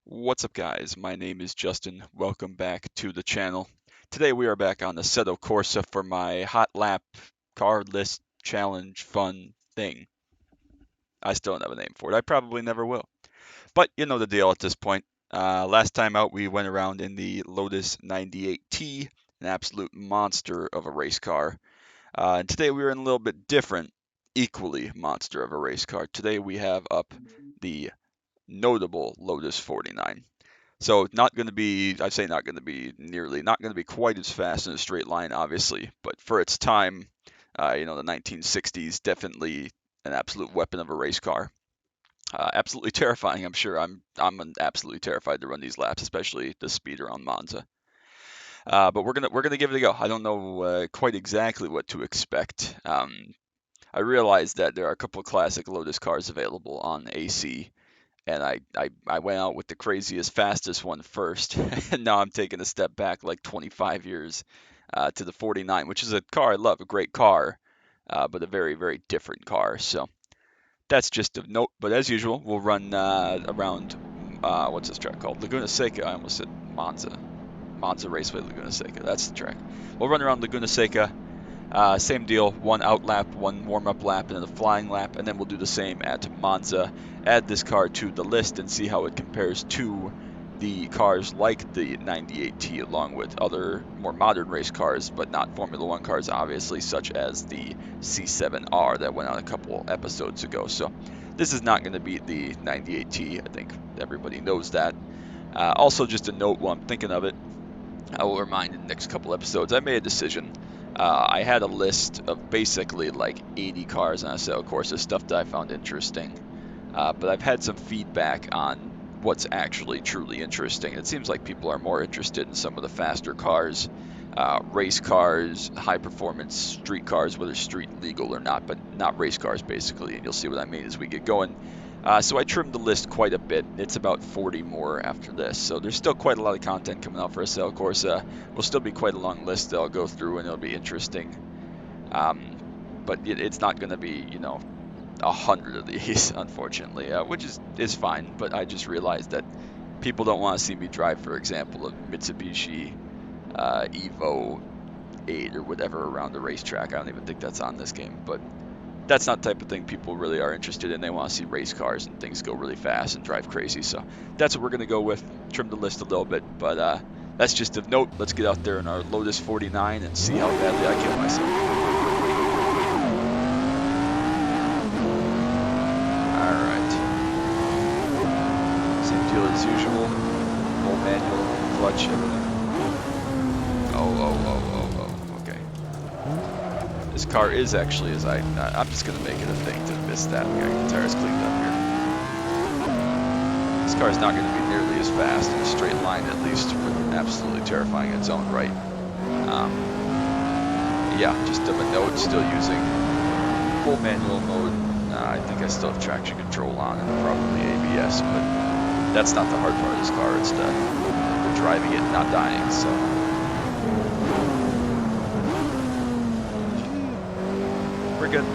What's up guys, my name is Justin, welcome back to the channel. Today we are back on the Assetto Corsa for my hot lap car list challenge fun thing. I still don't have a name for it, I probably never will. But you know the deal at this point. Last time out we went around in the Lotus 98T, an absolute monster of a race car. And today we are in a little bit different, equally monster of a race car. Today we have up the notable Lotus 49. So not going to be, I say not going to be nearly, not going to be quite as fast in a straight line, obviously, but for its time, the 1960s, definitely an absolute weapon of a race car. Absolutely terrifying, I'm sure. I'm absolutely terrified to run these laps, especially the speed around Monza. But we're gonna give it a go. I don't know quite exactly what to expect. I realized that there are a couple of classic Lotus cars available on AC, and I went out with the craziest, fastest one first, and now I'm taking a step back like 25 years to the 49, which is a car I love, a great car, but a very, very different car. So that's just of note. But as usual, we'll run around, what's this track called? Laguna Seca. I almost said Monza. Monza Raceway, Laguna Seca. That's the track. We'll run around Laguna Seca. Same deal, one out lap, one warm-up lap, and then a flying lap, and then we'll do the same at Monza. Add this car to the list and see how it compares to the cars like the 98T, along with other more modern race cars, but not Formula One cars, obviously, such as the C7R that went on a couple episodes ago. So this is not going to beat the 98T. I think everybody knows that. Also, just a note while I'm thinking of it, I will remind in the next couple episodes, I made a decision. I had a list of basically like 80 cars on Assetto Corsa, stuff that I found interesting. But I've had some feedback on what's actually truly interesting. It seems like people are more interested in some of the faster cars, race cars, high performance street cars, whether street legal or not, but not race cars basically. And you'll see what I mean as we get going. So I trimmed the list quite a bit. It's about 40 more after this. So there's still quite a lot of content coming out for Assetto Corsa. Will still be quite a long list that I'll go through, and it'll be interesting. But it's not going to be, 100 of these, unfortunately, which is fine. But I just realized that people don't want to see me drive, for example, a Mitsubishi Evo 8 or whatever around the racetrack. I don't even think that's on this game, but that's not the type of thing people really are interested in. They want to see race cars and things go really fast and drive crazy. So that's what we're going to go with. Trim the list a little bit, but that's just of note. Let's get out there in our Lotus 49 and see how badly I kill myself. Alright. Same deal as usual. Full manual, clutch, everything. This car is actually, I'm just going to make it a thing to miss that. We got to get the tires cleaned up here. This car is not going to be nearly as fast in a straight line, at least, but absolutely terrifying in its own right. Yeah, just of a note, still using full manual mode. I think I still have traction control on and probably ABS, but that's not the hard part of this car. It's the driving it and not dying, so. We're good.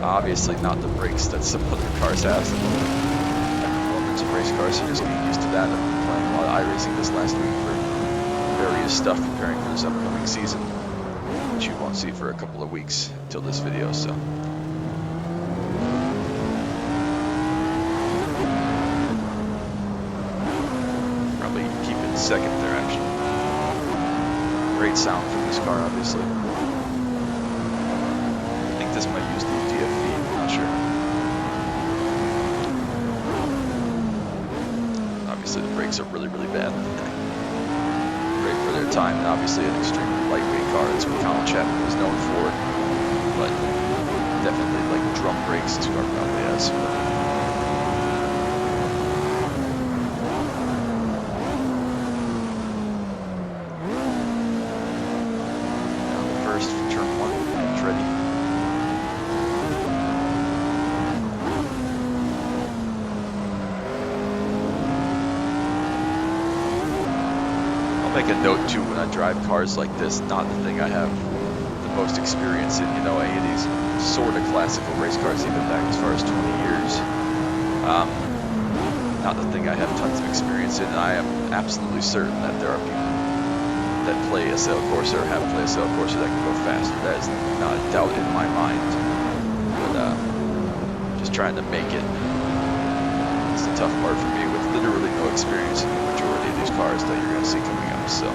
Obviously not the brakes that some other cars have. Some performance of race cars are just getting used to that. I've been playing a lot of iRacing this last week for various stuff, preparing for this upcoming season, which you won't see for a couple of weeks until this video, so. Second there, actually. Great sound from this car, obviously. I think this might use the DFV, I'm not sure. Obviously, the brakes are really, really bad. Great for their time, and obviously an extremely lightweight car. That's what Colin Chapman was known for. But definitely, like, drum brakes, this car probably has. Make a note too when I drive cars like this, not the thing I have the most experience in, you know, any of these sort of classical race cars, even back as far as 20 years. Not the thing I have tons of experience in, and I am absolutely certain that there are people that play Assetto Corsa or have played Assetto Corsa that can go faster. That is not a doubt in my mind. But just trying to make it. It's the tough part for me with literally no experience in the majority of these cars that you're going to see coming up. So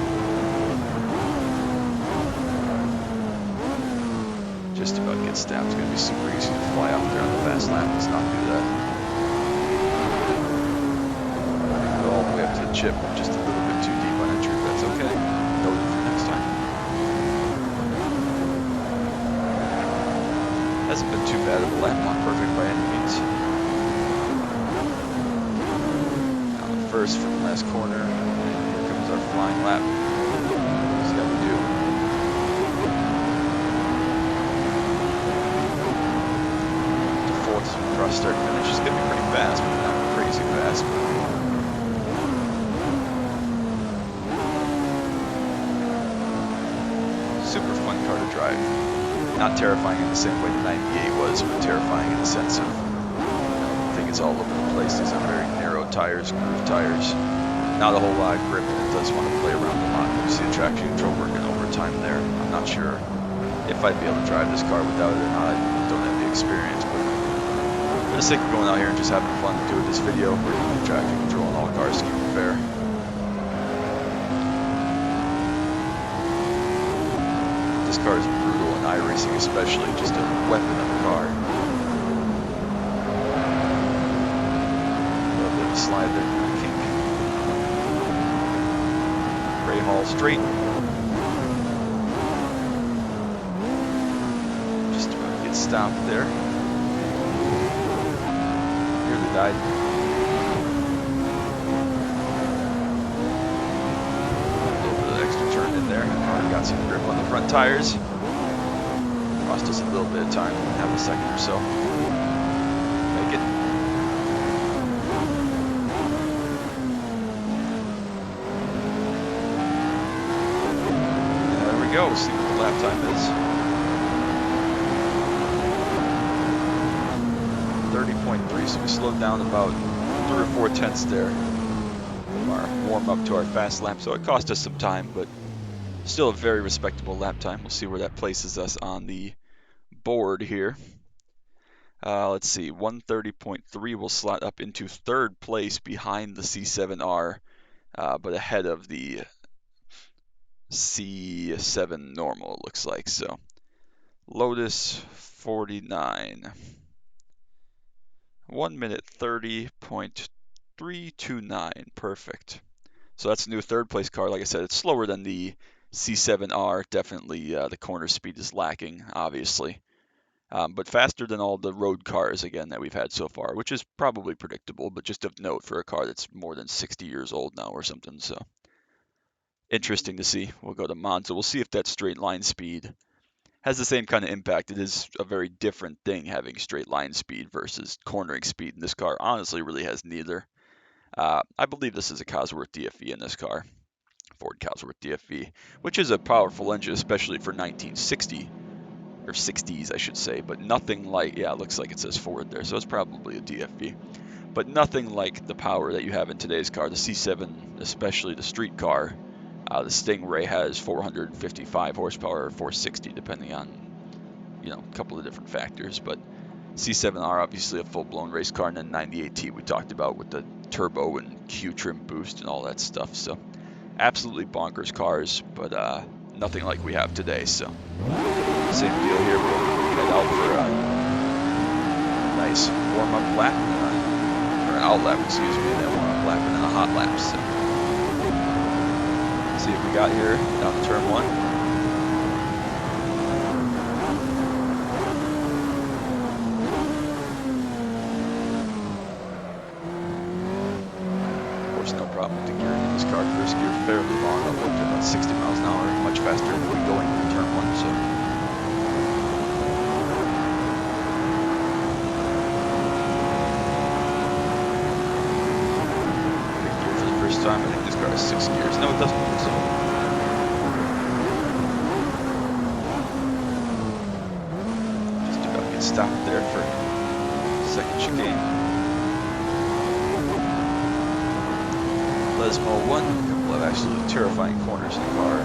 just about get stabbed. It's going to be super easy to fly out there on the fast lap. Let's not do that. Go all the way up to the chip, just a little bit too deep on entry, but that's okay. Note it for next time. Hasn't been too bad of a lap, not perfect by any means. Now the first from the last corner, and here comes our flying lap. See how we do. The fourth cross start finish is going to be pretty fast, but not crazy fast. Super fun car to drive. Not terrifying in the same way the 98 was, but terrifying in the sense of, I think it's all over the place. These are very narrow tires, groove tires. Not a whole lot of grip, and it does want to play around a lot. You see the traction control working overtime there. I'm not sure if I'd be able to drive this car without it or not. I don't have the experience, but for the sake of going out here and just having fun doing this video, we're going to do traction control on all cars to keep it fair. This car is brutal in iRacing, especially, just a weapon of a car. A little bit of a slide there, kink. Ray Hall straight. Just about to get stopped there. Nearly died. There, already got some grip on the front tires. Cost us a little bit of time, have a second or so. Make it. There we go, see what the lap time is. 30.3, so we slowed down about 3 or 4 tenths there from our warm up to our fast lap, so it cost us some time, but still a very respectable lap time. We'll see where that places us on the board here. Let's see, 130.3 will slot up into third place behind the C7R, but ahead of the C7 normal, it looks like. So Lotus 49. 1 minute 30.329. Perfect. So that's a new third place car. Like I said, it's slower than the C7R. Definitely the corner speed is lacking, obviously. But faster than all the road cars, again, that we've had so far, which is probably predictable, but just of note for a car that's more than 60 years old now or something. So interesting to see. We'll go to Monza. We'll see if that straight line speed has the same kind of impact. It is a very different thing having straight line speed versus cornering speed. And this car honestly really has neither. I believe this is a Cosworth DFE in this car. Ford Cosworth DFE, which is a powerful engine, especially for 1960, or 60s, I should say, but nothing like, yeah, it looks like it says Ford there, so it's probably a DFE, but nothing like the power that you have in today's car. The C7, especially the street car, the Stingray has 455 horsepower or 460, depending on, you know, a couple of different factors, but C7R, obviously a full-blown race car, and then 98T we talked about with the turbo and Q-trim boost and all that stuff, so absolutely bonkers cars, but nothing like we have today. So same deal here. We'll head out for a nice warm-up lap, or an out lap, excuse me, and then warm-up lap, and then a hot lap. So see what we got here down to turn 1. No problem with the gearing in this car. First gear fairly long, up to about 60 miles an hour, much faster than we going in turn 1. So big gear for the first time. I think this car has 6 gears. No, it doesn't. So stop there for second chicane. Lesmo 1, a couple of absolutely terrifying corners in the car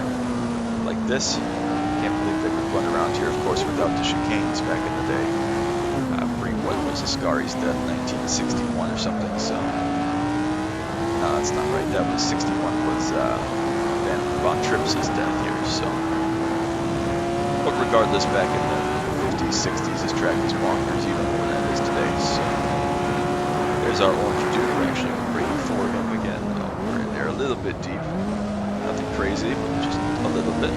like this. Can't believe they would run around here, of course, without the chicanes back in the day. What was Ascari's death, 1961 or something, so... No, that's not right. That was 61 was Van Von Tripp's death here, so... But regardless, back in the 50s, 60s, this track was bonkers, even more than it is today, so... There's our orange dude. We're actually braking for him again. We're in there a little bit deep. Nothing crazy, but just a little bit.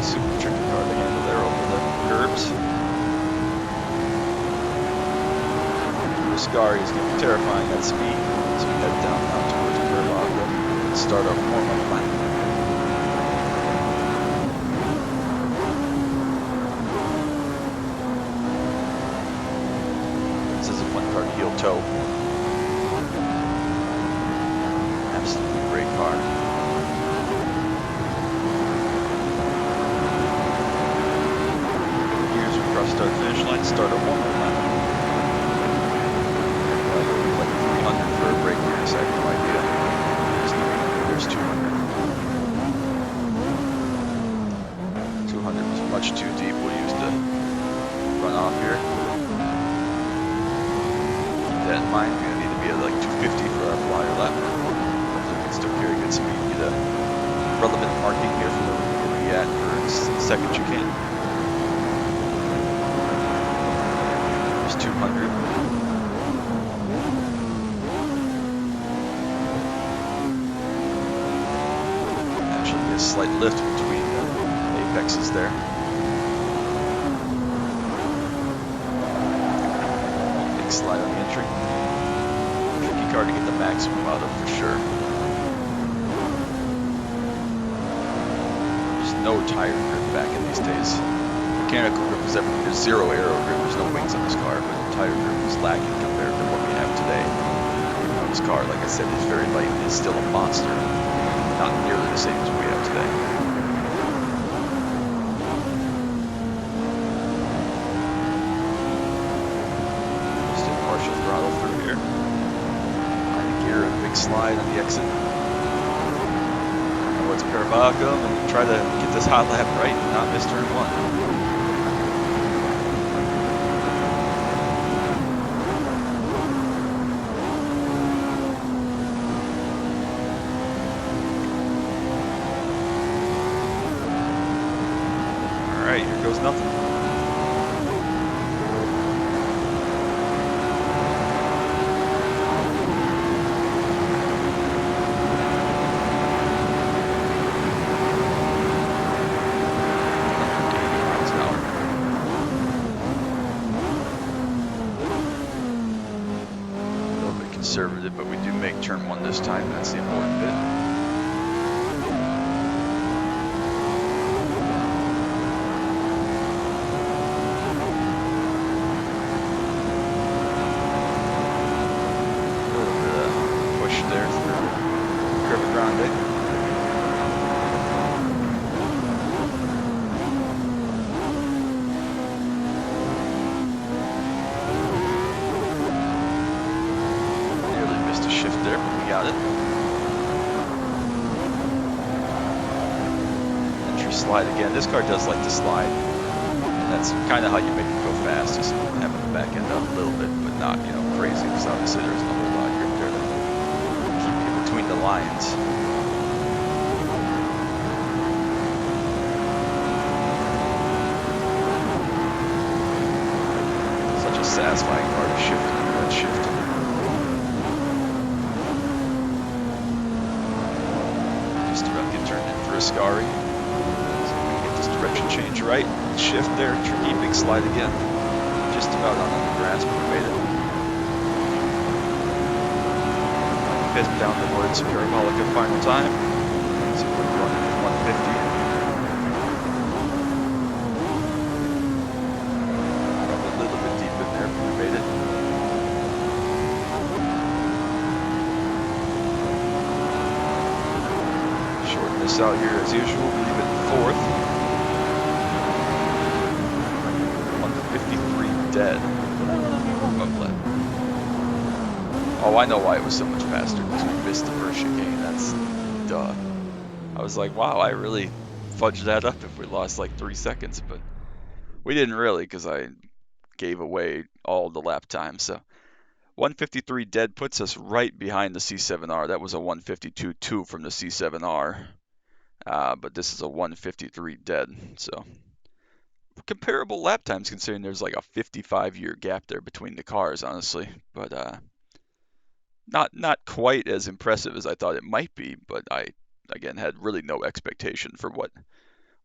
Super tricky car to handle there over the curbs. Ascari is going to be terrifying at speed as we head down now towards Berlaga and start our warm-up lap. This is a one-car heel toe. Absolutely great car. Here's we cross start finish line, start our warm-up lap. Like 300 for a break here, so I have no idea. There's 200. 200 was much too deep. We'll use the run off here. Keep that in mind. We're going to need to be at like 250 for our flyer lap. Hopefully we can still carry good speed. Get a relevant marking here for where we're going to be at for second chicane. There's 200. Slight lift between the apexes there. Big slide on the entry. Tricky car to get the maximum out of for sure. There's no tire grip back in these days. Mechanical grip is everything. There's zero aero grip. There's no wings on this car, but the tire grip is lacking compared to what we have today. This car, like I said, is very light and is still a monster. Not nearly the same as we have today. Just a partial throttle through here. High gear and a big slide on the exit. Now it's Caravaggio and try to get this hot lap right and not miss turn 1. Here goes nothing. A little bit conservative, but we do make turn 1 this time. That's the important bit. Slide again. This car does like to slide. That's kind of how you make it go fast. Just having the back end up a little bit, but not, you know, crazy. Because obviously there's no whole lot of grip there to keep you between the lines. Such a satisfying car to shift and red shift. Just about get turned in for Ascari. Direction change right, shift there, tricky, big slide again. Just about on the grass, but we made it. Head down towards Parabolica final time. So we're running at 150. Probably a little bit deep in there, but we made it. Shorten this out here as usual, leave it 4th. dead. What did I run on my warm-up lap? Oh, I know why it was so much faster, because we missed the first chicane. That's duh. I was like, wow, I really fudged that up if we lost like 3 seconds, but we didn't really, because I gave away all the lap time. So 153 dead puts us right behind the C7R. That was a 152.2 from the C7R, but this is a 153 dead. So comparable lap times, considering there's like a 55-year gap there between the cars, honestly. But not quite as impressive as I thought it might be. But I again had really no expectation for what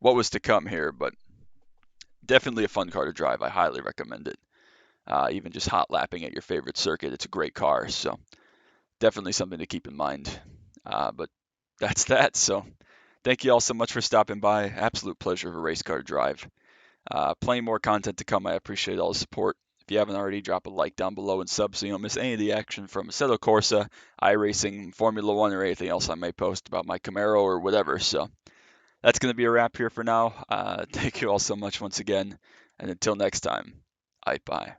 was to come here. But definitely a fun car to drive. I highly recommend it. Even just hot lapping at your favorite circuit, it's a great car. So definitely something to keep in mind. But that's that. So thank you all so much for stopping by. Absolute pleasure of a race car drive. Plenty more content to come. I appreciate all the support. If you haven't already, drop a like down below and sub so you don't miss any of the action from Assetto Corsa, iRacing, Formula One, or anything else I may post about my Camaro or whatever. So that's going to be a wrap here for now. Thank you all so much once again. And until next time, bye.